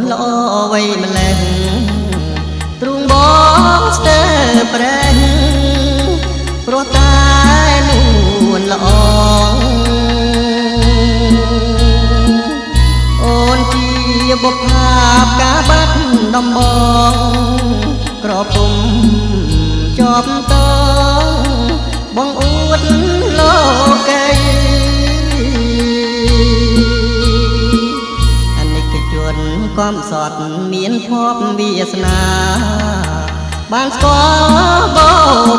នល្អអ្វីម្លេះទ្រូងបងស្ទើរប្រេះព្រោះតែនួនល្អអូនជាបុព្វាការបាត់ដំបងក្រពុំជាប់តបងអួតលោកីអនិកជនកំសត់មានភពវាសនាបានស្គាល់បោ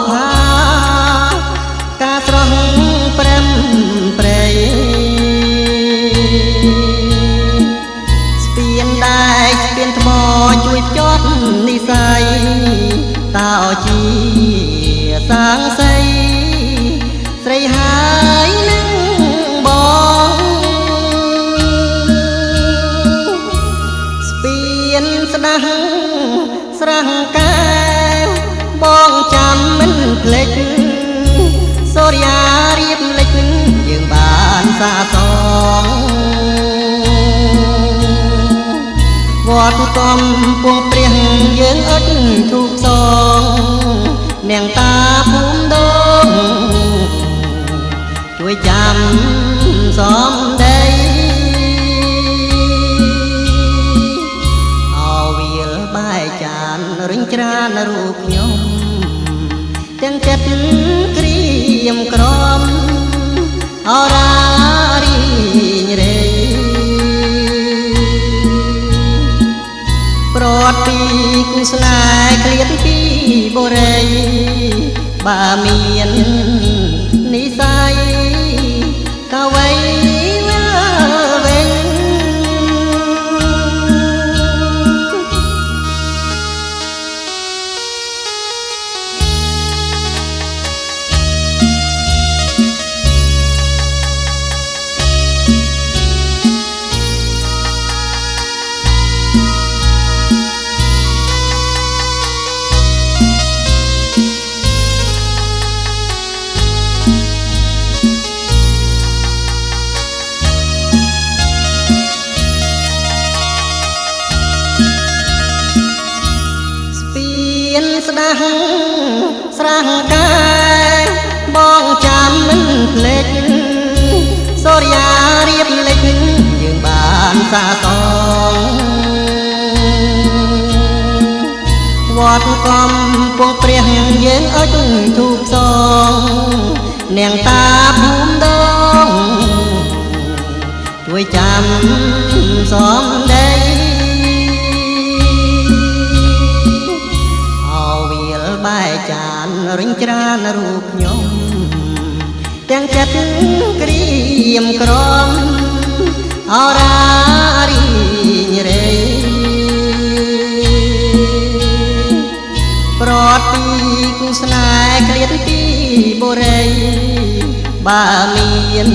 ផាការស្រស់ព្រមព្រៃស្ពានដែកស្ពានថ្មជួយភ្ជាប់និស័យតើជាសាងសីស្រីហើយនឹងបងស្ពានស្ដាស់ស្រះកែវបងចាំមិនភ្លេចសូរិយារៀបលិចយើងបានសាសងវត្តកំពង់ព្រះយើងអត់ធូបសងនាងតាភូមិដងជួយចាំសំដីអវាលបាយចានរិញច្រានរូបខ្ញុំទាំងចិត្តក្រៀមក្រំអរារីងរេប្រត់ពីគូស្នេហ៍ឃ្លាតពីបរិយបើមាននិស័យកវៃវិញស្ដាស់ស្រះកែបងចាំមិនភ្លេចសូរិយារៀបលិចយើងបានសាសងវត្តកំពង់ព្រះយើងអុជធូបសងនាងតាភូមិដងជួយចាំសំដីបាយចានរិញច្រានរូបខ្ញុំទាំងចិត្តក្រៀមក្រំអរារីងរេប្រត់ពីគូស្នេហ៍ឃ្លាតពីបរិយបើមាន